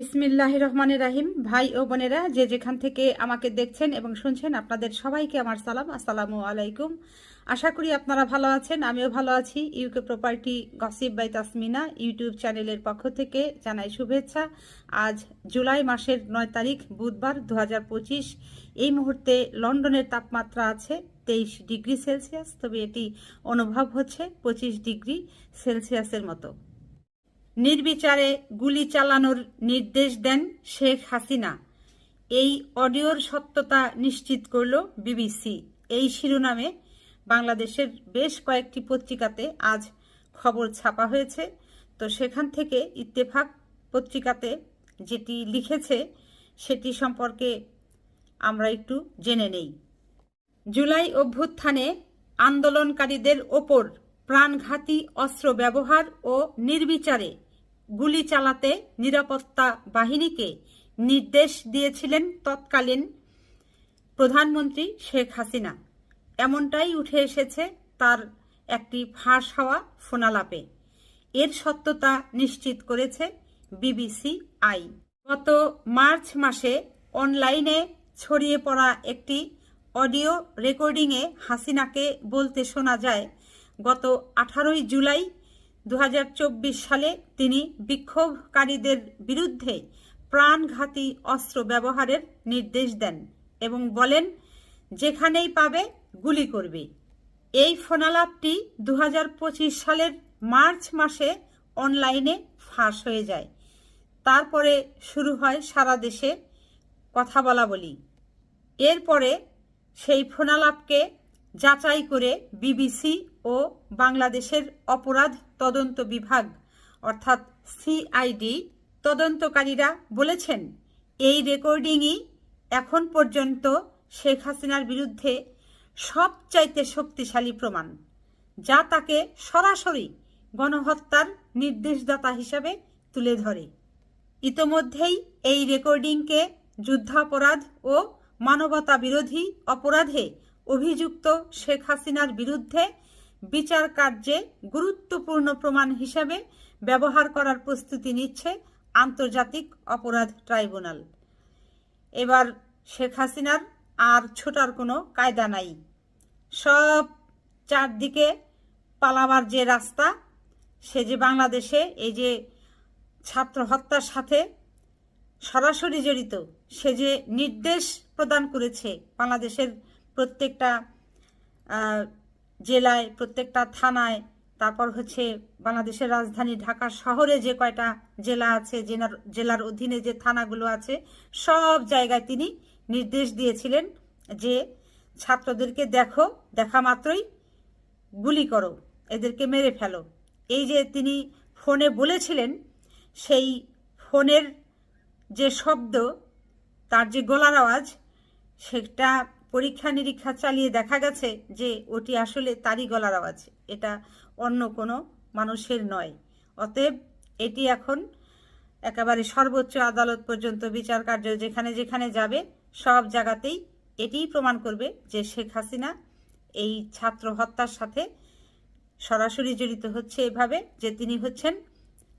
বিসমিল্লাহির রহমানির রাহিম। ভাই ও বোনেরা, যে যেখান থেকে আমাকে দেখছেন এবং শুনছেন, আপনাদের সবাইকে আমার সালাম, আসসালামু আলাইকুম। আশা করি আপনারা ভালো আছেন, আমিও ভালো আছি। UK property gossip by Tasmina YouTube চ্যানেলের পক্ষ থেকে জানাই শুভেচ্ছা। আজ জুলাই মাসের 9 তারিখ বুধবার 2025। এই মুহূর্তে লন্ডনের তাপমাত্রা আছে 23 ডিগ্রি সেলসিয়াস, তবে এটি অনুভব হচ্ছে 25 ডিগ্রি সেলসিয়াসের মতো। নির্বিচারে গুলি চালানোর নির্দেশ দেন শেখ হাসিনা, এই অডিওর সত্যতা নিশ্চিত করল বিবিসি। এই শিরোনামে বাংলাদেশের বেশ কয়েকটি পত্রিকাতে আজ খবর ছাপা হয়েছে। তো সেখান থেকে ইত্তেফাক পত্রিকাতে যেটি লিখেছে সেটি সম্পর্কে আমরা একটু জেনে নেই। জুলাই অভ্যুত্থানে আন্দোলনকারীদের ওপর প্রাণঘাতী অস্ত্র ব্যবহার ও নির্বিচারে গুলি চালাতে নিরাপত্তা বাহিনীকে নির্দেশ দিয়েছিলেন তৎকালীন প্রধানমন্ত্রী শেখ হাসিনা। এমনটাই উঠে এসেছে তার একটি ফাঁস হওয়া ফোনালাপে। এর সত্যতা নিশ্চিত করেছে বিবিসি আই। গত মার্চ মাসে অনলাইনে ছড়িয়ে পড়া একটি অডিও রেকর্ডিংয়ে হাসিনাকে বলতে শোনা যায়, গত 18 জুলাই 2024 সালে তিনি বিক্ষোভকারীদের বিরুদ্ধে প্রাণঘাতী অস্ত্র ব্যবহারের নির্দেশ দেন এবং বলেন, যেখানেই পাবে গুলি করবে। এই ফোনালাপটি 2025 সালের মার্চ মাসে অনলাইনে ফাঁস হয়ে যায়। তারপরে শুরু হয় সারা দেশে কথা বলা বলি। এরপরে সেই ফোনালাপকে যাচাই করে বিবিসি ও বাংলাদেশের অপরাধ তদন্ত বিভাগ অর্থাৎ সিআইডি তদন্তকারীরা বলেছেন, এই রেকর্ডিংই এখন পর্যন্ত শেখ হাসিনার বিরুদ্ধে সবচাইতে শক্তিশালী প্রমাণ, যা তাকে সরাসরি গণহত্যার নির্দেশদাতা হিসাবে তুলে ধরে। ইতোমধ্যেই এই রেকর্ডিংকে যুদ্ধাপরাধ ও মানবতা বিরোধী অপরাধে অভিযুক্ত শেখ হাসিনার বিরুদ্ধে বিচার কার্যে গুরুত্বপূর্ণ প্রমাণ হিসাবে ব্যবহার করার প্রস্তুতি নিচ্ছে আন্তর্জাতিক অপরাধ ট্রাইব্যুনাল। এবার শেখ হাসিনার আর ছোটার কোনো কায়দা নাই। সব চারদিকে পালাবার যে রাস্তা, সে যে বাংলাদেশে এই যে ছাত্র হত্যার সাথে সরাসরি জড়িত, সে যে নির্দেশ প্রদান করেছে বাংলাদেশের প্রত্যেকটা জেলায়, প্রত্যেকটা থানায়, তারপর হচ্ছে বাংলাদেশের রাজধানী ঢাকা শহরে যে কয়টা জেলা আছে, জেলার অধীনে যে থানাগুলো আছে, সব জায়গায় তিনি নির্দেশ দিয়েছিলেন যে ছাত্রদেরকে দেখা মাত্রই গুলি করো, এদেরকে মেরে ফেলো। এই যে তিনি ফোনে বলেছিলেন, সেই ফোনের যে শব্দ, তার যে গলার আওয়াজ, সেটা পরীক্ষা নিরীক্ষা চালিয়ে দেখা গেছে যে ওটি আসলে তারই গলার আওয়াজ, এটা অন্য কোনো মানুষের নয়। অতএব এটি এখন একেবারে সর্বোচ্চ আদালত পর্যন্ত বিচার কার্য যেখানে যেখানে যাবে, সব জায়গাতেই এটিই প্রমাণ করবে যে শেখ হাসিনা এই ছাত্র হত্যার সাথে সরাসরি জড়িত হচ্ছে, এভাবে যে তিনি হচ্ছেন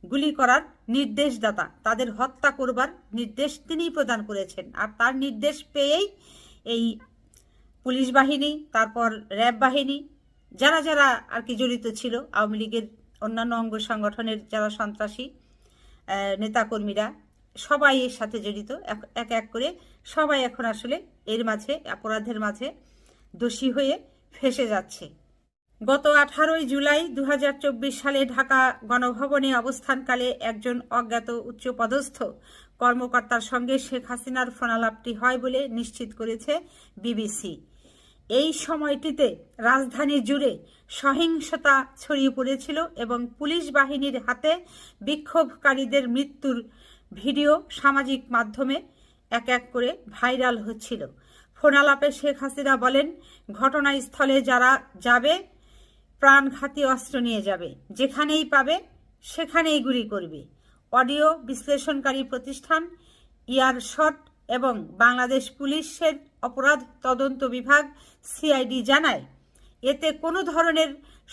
গুলি করার নির্দেশদাতা, তাদের হত্যা করবার নির্দেশ তিনিই প্রদান করেছেন। আর তার নির্দেশ পেয়েই এই পুলিশ বাহিনী, তারপর র্যাব বাহিনী, যারা যারা আর কি জড়িত ছিল, আওয়ামী লীগের অন্যান্য অঙ্গ সংগঠনের যারা সন্ত্রাসী নেতাকর্মীরা, সবাই এর সাথে জড়িত। এক এক করে সবাই এখন আসলে এর মাঝে, অপরাধের মাঝে দোষী হয়ে ফেসে যাচ্ছে। গত 18 জুলাই 2024 সালে ঢাকা গণভবনে অবস্থানকালে একজন অজ্ঞাত উচ্চপদস্থ কর্মকর্তার সঙ্গে শেখ হাসিনার ফোনালাপটি হয় বলে নিশ্চিত করেছে বিবিসি। এই সময়টিতে রাজধানী জুড়ে সহিংসতা ছড়িয়ে পড়েছিল এবং পুলিশ বাহিনীর হাতে বিক্ষোভকারীদের মৃত্যুর ভিডিও সামাজিক মাধ্যমে এক এক করে ভাইরাল হচ্ছিল। ফোনালাপে শেখ হাসিনা বলেন, ঘটনাস্থলে যারা যাবে প্রাণঘাতী অস্ত্র নিয়ে যাবে, যেখানেই পাবে সেখানেই গুলি করবে। অডিও বিশ্লেষণকারী প্রতিষ্ঠান ইয়ারশট এবং বাংলাদেশ পুলিশের অপরাধ তদন্ত বিভাগ সিআইডি জানায়, এতে কোনো ধরনের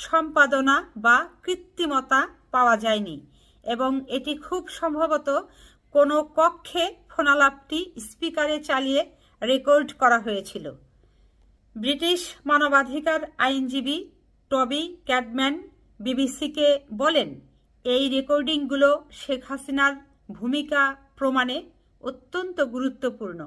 সম্পাদনা বা কৃত্রিমতা পাওয়া যায়নি এবং এটি খুব সম্ভবত কোনো কক্ষে ফোনালাপটি স্পিকারে চালিয়ে রেকর্ড করা হয়েছিল। ব্রিটিশ মানবাধিকার আইনজীবী টবি ক্যাডম্যান বিবিসিকে বলেন, এই রেকর্ডিংগুলো শেখ হাসিনার ভূমিকা প্রমাণে অত্যন্ত গুরুত্বপূর্ণ।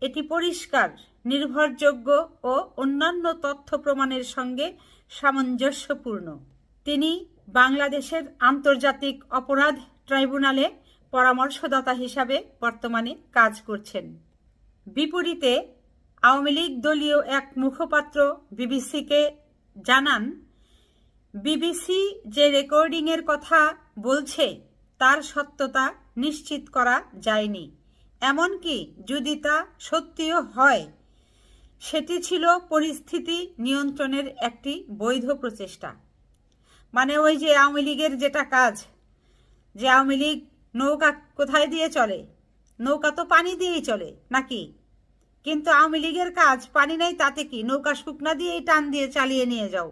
এটি পরিষ্কার, নির্ভরযোগ্য ও অন্যান্য তথ্য প্রমাণের সঙ্গে সামঞ্জস্যপূর্ণ। তিনি বাংলাদেশের আন্তর্জাতিক অপরাধ ট্রাইব্যুনালে পরামর্শদাতা হিসাবে বর্তমানে কাজ করছেন। বিপরীতে আওয়ামী লীগ দলীয় এক মুখপাত্র বিবিসিকে জানান, বিবিসি যে রেকর্ডিংয়ের কথা বলছে তার সত্যতা নিশ্চিত করা যায়নি। এমনকি যদি তা সত্যিও হয়, সেটি ছিল পরিস্থিতি নিয়ন্ত্রণের একটি বৈধ প্রচেষ্টা। মানে ওই যে আওয়ামী লীগের যেটা কাজ, যে আওয়ামী লীগ নৌকা কোথায় দিয়ে চলে? নৌকা তো পানি দিয়েই চলে নাকি? কিন্তু আওয়ামী লীগের কাজ পানি নাই তাতে কি, নৌকা শুকনা দিয়েই টান দিয়ে চালিয়ে নিয়ে যাও।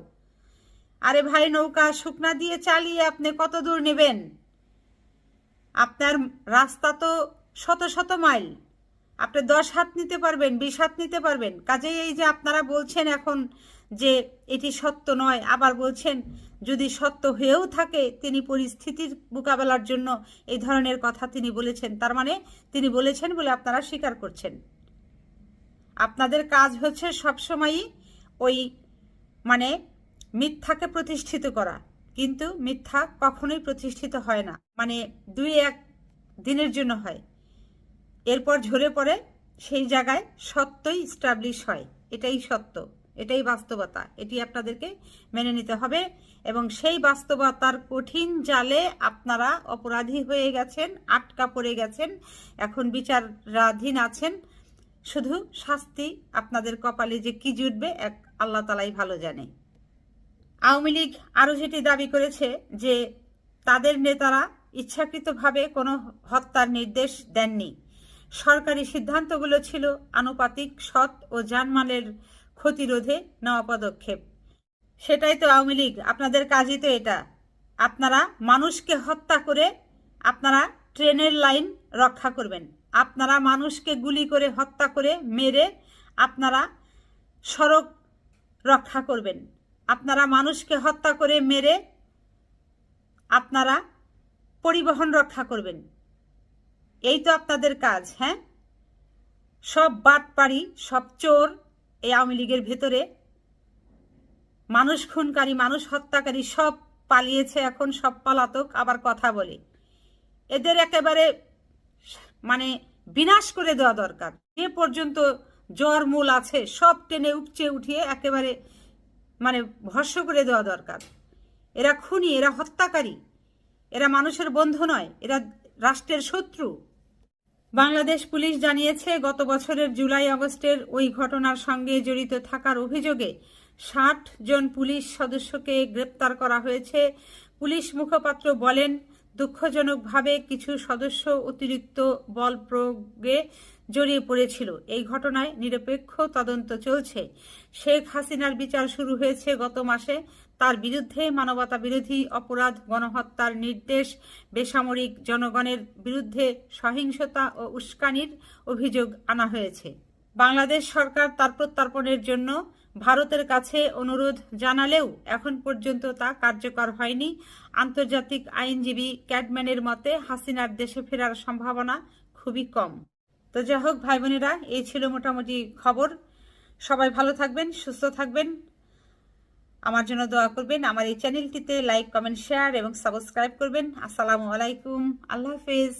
আরে ভাই, নৌকা শুকনা দিয়ে চালিয়ে আপনি কত দূর নেবেন? আপনার রাস্তা তো শত শত মাইল, আপনি 10 হাত নিতে পারবেন, 20 হাত নিতে পারবেন। কাজেই এই যে আপনারা বলছেন এখন যে এটি সত্য নয়, আবার বলছেন যদি সত্য হয়েও থাকে তিনি পরিস্থিতির মোকাবেলার জন্য এই ধরনের কথা তিনি বলেছেন, তার মানে তিনি বলেছেন বলে আপনারা স্বীকার করছেন। আপনাদের কাজ হচ্ছে সবসময়ই ওই মানে মিথ্যাকে প্রতিষ্ঠিত করা, কিন্তু মিথ্যা কখনোই প্রতিষ্ঠিত হয় না, মানে 2-1 দিনের জন্য হয়, এরপর ঝরে পড়ে সেই জায়গায় সত্যই স্টাবলিশ হয়। এটাই সত্য, এটাই বাস্তবতা, এটি আপনাদেরকে মেনে নিতে হবে। এবং সেই বাস্তবতার কঠিন জালে আপনারা অপরাধী হয়ে গেছেন, আটকা পড়ে গেছেন, এখন বিচারাধীন আছেন। শুধু শাস্তি আপনাদের কপালে যে কি জুটবে এক আল্লাহ তালাই ভালো জানে। আওয়ামী লীগ আরও যেটি দাবি করেছে যে তাদের নেতারা ইচ্ছাকৃতভাবে কোনো হত্যার নির্দেশ দেননি, সরকারি সিদ্ধান্তগুলো ছিল আনুপাতিক, সৎ ও জানমালের ক্ষতিরোধে নেওয়া পদক্ষেপ। সেটাই তো আওয়ামী লীগ, আপনাদের কাজই তো এটা। আপনারা মানুষকে হত্যা করে আপনারা ট্রেনের লাইন রক্ষা করবেন, আপনারা মানুষকে গুলি করে হত্যা করে মেরে আপনারা সড়ক রক্ষা করবেন, আপনারা মানুষকে হত্যা করে মেরে আপনারা পরিবহন রক্ষা করবেন। এই তো আপনাদের কাজ। হ্যাঁ, সব বাটপাড়ি, সব চোর এই আওয়ামী লীগের ভেতরে, মানুষ খুনকারী, মানুষ হত্যাকারী সব পালিয়েছে, এখন সব পলাতক, আবার কথা বলে। এদের একেবারে মানে বিনাশ করে দেওয়া দরকার। যে পর্যন্ত জ্বর মূল আছে সব টেনে উপচে উঠিয়ে একেবারে মানে ভস্ম করে দেওয়া দরকার। এরা খুনি, এরা হত্যাকারী, এরা মানুষের বন্ধু নয়, এরা রাষ্ট্রের শত্রু। বাংলাদেশ পুলিশ জানিয়েছে, গত বছরের জুলাই আগস্টের ওই ঘটনার সঙ্গে জড়িত থাকার অভিযোগে 60 জন পুলিশ সদস্যকে গ্রেপ্তার করা হয়েছে। পুলিশ মুখপাত্র বলেন, দুঃখজনকভাবে কিছু সদস্য অতিরিক্ত বল প্রয়োগে জড়িয়ে পড়েছিল। এই ঘটনায় নিরপেক্ষ তদন্ত চলছে। শেখ হাসিনার বিচার শুরু হয়েছে গত মাসে। তার বিরুদ্ধে মানবতা বিরোধী অপরাধ, গণহত্যার নির্দেশ, বেসামরিক জনগণের বিরুদ্ধে সহিংসতা ও উস্কানির অভিযোগ আনা হয়েছে। বাংলাদেশ সরকার তার প্রত্যর্পণের জন্য ভারতের কাছে অনুরোধ জানালেও এখন পর্যন্ত তা কার্যকর হয়নি। আন্তর্জাতিক আইনজীবী ক্যাডম্যানের মতে হাসিনার দেশে ফেরার সম্ভাবনা খুবই কম। তো যাই হোক ভাই বোনেরা, এই ছিল মোটামুটি খবর। সবাই ভালো থাকবেন, সুস্থ থাকবেন, আমার জন্য দোয়া করবেন। আমার এই চ্যানেলটিতে লাইক, কমেন্ট, শেয়ার এবং সাবস্ক্রাইব করবেন। আসসালামু আলাইকুম, আল্লাহ হাফেজ।